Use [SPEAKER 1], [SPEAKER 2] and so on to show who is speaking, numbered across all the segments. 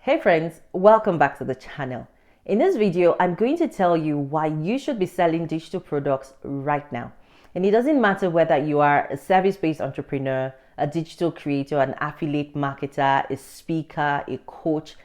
[SPEAKER 1] Hey friends, welcome back to the channel. In this video, I'm going to tell you why you should be selling digital products right now. And it doesn't matter whether you are a service-based entrepreneur, a digital creator, an affiliate marketer, a speaker, a coach,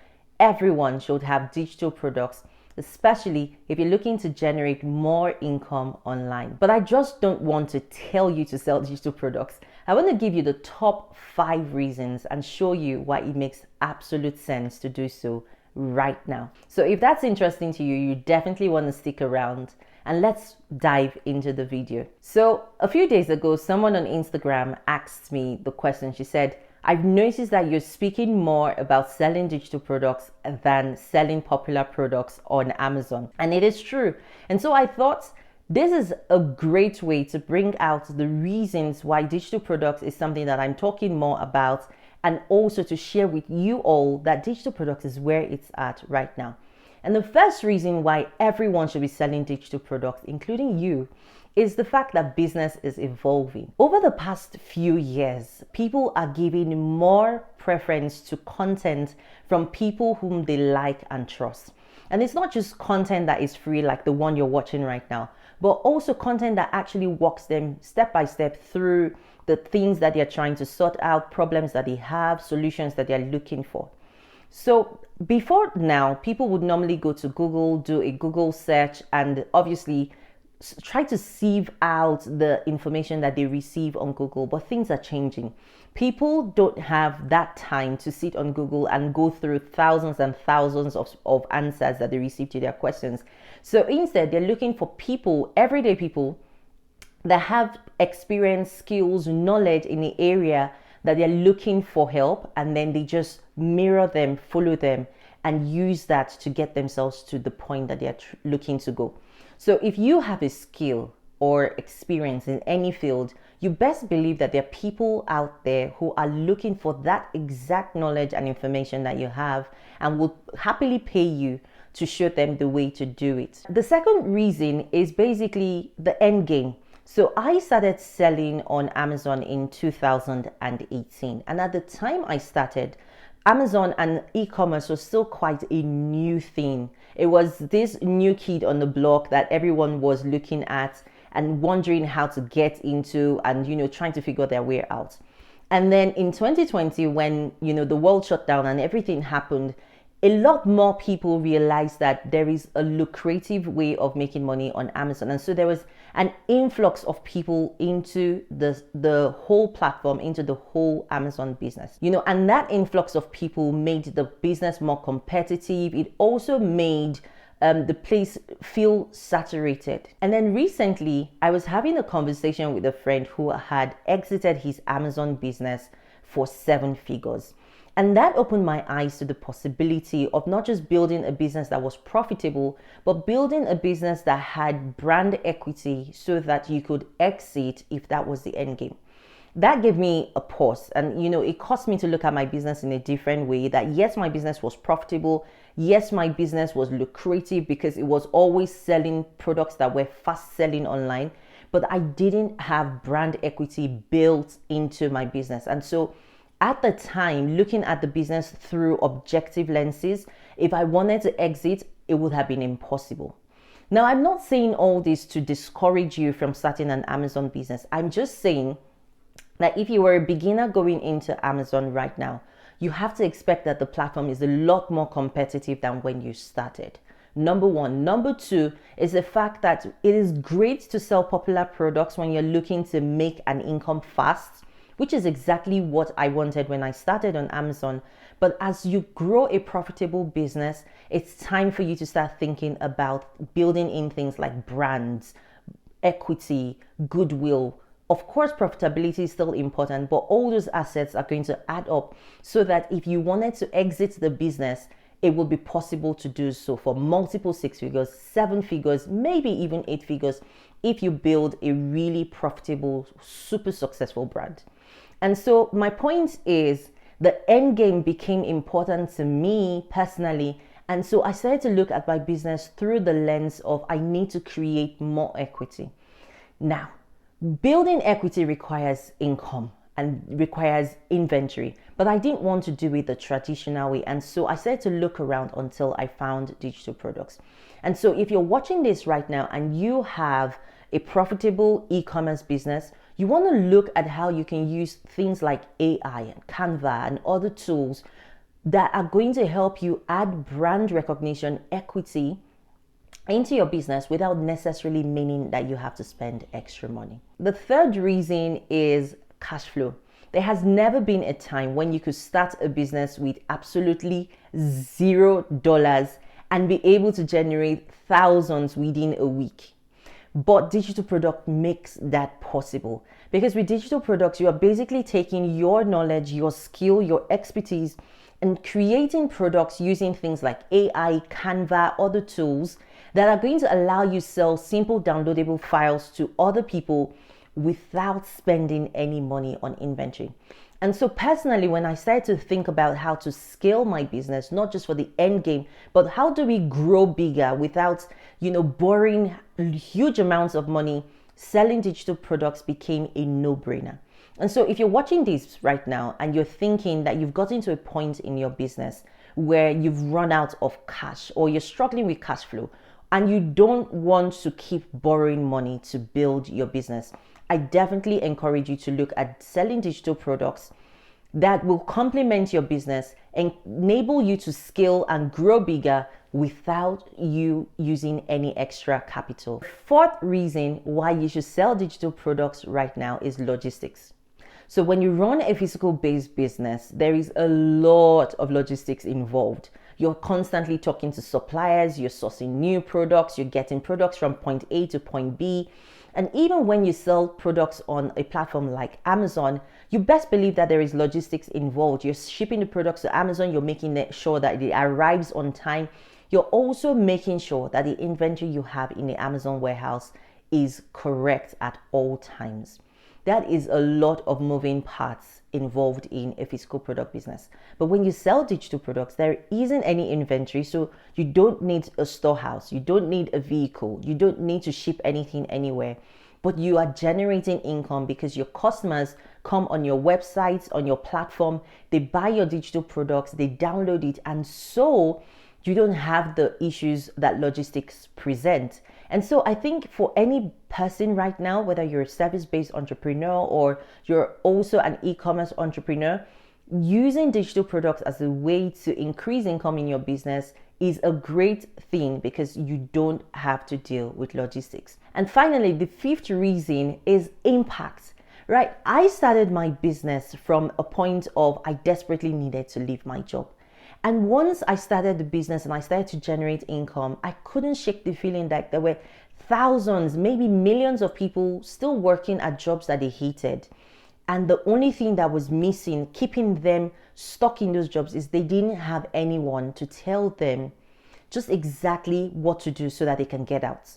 [SPEAKER 1] everyone should have digital products, especially if you're looking to generate more income online. But I just don't want to tell you to sell digital products. I want to give you the top 5 reasons and show you why it makes absolute sense to do so right now. So if that's interesting to you, you definitely want to stick around and let's dive into the video. So a few days ago, someone on Instagram asked me the question. She said, I've noticed that you're speaking more about selling digital products than selling popular products on Amazon. And it is true. And so I thought, this is a great way to bring out the reasons why digital products is something that I'm talking more about, and also to share with you all that digital products is where it's at right now. And the first reason why everyone should be selling digital products, including you, is the fact that business is evolving. Over the past few years, people are giving more preference to content from people whom they like and trust. And it's not just content that is free like the one you're watching right now, but also content that actually walks them step by step through the things that they're trying to sort out, problems that they have, solutions that they're looking for. So before now, people would normally go to Google, do a Google search, and obviously try to sieve out the information that they receive on Google, but things are changing. People don't have that time to sit on Google and go through thousands and thousands of answers that they receive to their questions. So instead, they're looking for people, everyday people, that have experience, skills, knowledge in the area that they're looking for help, and then they just mirror them, follow them, and use that to get themselves to the point that they're looking to go. So if you have a skill or experience in any field, you best believe that there are people out there who are looking for that exact knowledge and information that you have and will happily pay you to show them the way to do it. The second reason is basically the end game. So I started selling on Amazon in 2018. And at the time I started, Amazon and e-commerce was still quite a new thing. It was this new kid on the block that everyone was looking at and wondering how to get into and, trying to figure their way out. And then in 2020, when, the world shut down and everything happened, a lot more people realized that there is a lucrative way of making money on Amazon. And so there was an influx of people into the whole platform, into the whole Amazon business. And that influx of people made the business more competitive. It also made the place feel saturated. And then recently, I was having a conversation with a friend who had exited his Amazon business for 7 figures. And that opened my eyes to the possibility of not just building a business that was profitable, but building a business that had brand equity so that you could exit if that was the end game. That gave me a pause. And, it caused me to look at my business in a different way, that yes, my business was profitable. Yes, my business was lucrative because it was always selling products that were fast selling online, but I didn't have brand equity built into my business. And so at the time, looking at the business through objective lenses, if I wanted to exit, it would have been impossible. Now, I'm not saying all this to discourage you from starting an Amazon business. I'm just saying that if you were a beginner going into Amazon right now, you have to expect that the platform is a lot more competitive than when you started. Number one. Number two is the fact that it is great to sell popular products when you're looking to make an income fast, which is exactly what I wanted when I started on Amazon. But as you grow a profitable business, it's time for you to start thinking about building in things like brands, equity, goodwill. Of course, profitability is still important, but all those assets are going to add up so that if you wanted to exit the business, it will be possible to do so for multiple 6 figures, 7 figures, maybe even 8 figures if you build a really profitable, super successful brand. And so my point is the end game became important to me personally. And so I started to look at my business through the lens of I need to create more equity. Now, building equity requires income. and requires inventory, but I didn't want to do it the traditional way. And so I started to look around until I found digital products. And so if you're watching this right now and you have a profitable e-commerce business, you want to look at how you can use things like AI and Canva and other tools that are going to help you add brand recognition, equity into your business without necessarily meaning that you have to spend extra money. The third reason is cash flow. There has never been a time when you could start a business with absolutely $0 and be able to generate thousands within a week. But digital product makes that possible, because with digital products, you are basically taking your knowledge, your skill, your expertise, and creating products using things like AI, Canva, other tools that are going to allow you sell simple downloadable files to other people without spending any money on inventory. And so personally, when I started to think about how to scale my business, not just for the end game, but how do we grow bigger without, borrowing huge amounts of money, selling digital products became a no-brainer. And so if you're watching this right now and you're thinking that you've gotten to a point in your business where you've run out of cash, or you're struggling with cash flow and you don't want to keep borrowing money to build your business, I definitely encourage you to look at selling digital products that will complement your business and enable you to scale and grow bigger without you using any extra capital. Fourth reason why you should sell digital products right now is logistics. So when you run a physical based business, there is a lot of logistics involved. You're constantly talking to suppliers, you're sourcing new products, you're getting products from point A to point B. And even when you sell products on a platform like Amazon, you best believe that there is logistics involved. You're shipping the products to Amazon, you're making sure that it arrives on time. You're also making sure that the inventory you have in the Amazon warehouse is correct at all times. That is a lot of moving parts involved in a physical product business. But when you sell digital products, there isn't any inventory, so you don't need a storehouse, you don't need a vehicle, you don't need to ship anything anywhere, but you are generating income because your customers come on your websites, on your platform, they buy your digital products, they download it, and so you don't have the issues that logistics present. And so I think for any person right now, whether you're a service-based entrepreneur or you're also an e-commerce entrepreneur, using digital products as a way to increase income in your business is a great thing because you don't have to deal with logistics. And finally, the fifth reason is impact. Right? I started my business from a point of I desperately needed to leave my job. And once I started the business and I started to generate income, I couldn't shake the feeling that there were thousands, maybe millions of people still working at jobs that they hated. And the only thing that was missing, keeping them stuck in those jobs, is they didn't have anyone to tell them just exactly what to do so that they can get out.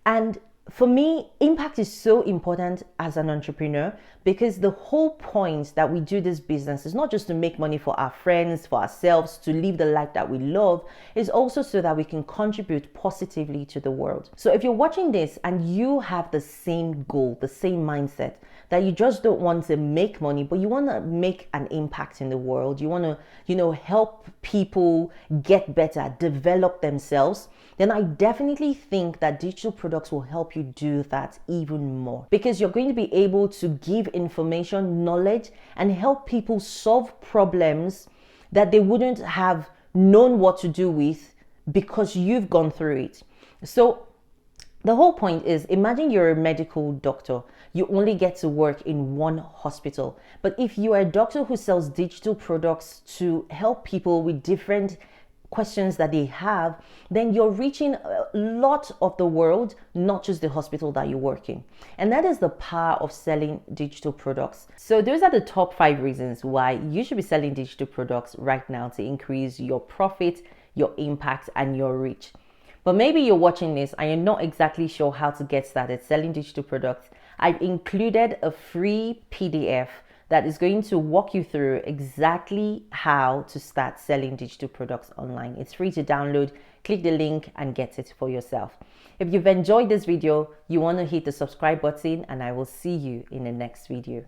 [SPEAKER 1] And for me, impact is so important as an entrepreneur because the whole point that we do this business is not just to make money for our friends, for ourselves, to live the life that we love, is also so that we can contribute positively to the world. So if you're watching this and you have the same goal, the same mindset, that you just don't want to make money, but you want to make an impact in the world, you want to, help people get better, develop themselves, then I definitely think that digital products will help you do that even more, because you're going to be able to give information, knowledge, and help people solve problems that they wouldn't have known what to do with because you've gone through it. So the whole point is, imagine you're a medical doctor. You only get to work in one hospital. But if you are a doctor who sells digital products to help people with different questions that they have, then you're reaching a lot of the world, not just the hospital that you work in. And that is the power of selling digital products. So those are the top 5 reasons why you should be selling digital products right now to increase your profit, your impact, and your reach. But maybe you're watching this and you're not exactly sure how to get started selling digital products. I've included a free PDF that is going to walk you through exactly how to start selling digital products online. It's free to download. Click the link and get it for yourself. If you've enjoyed this video, you want to hit the subscribe button, and I will see you in the next video.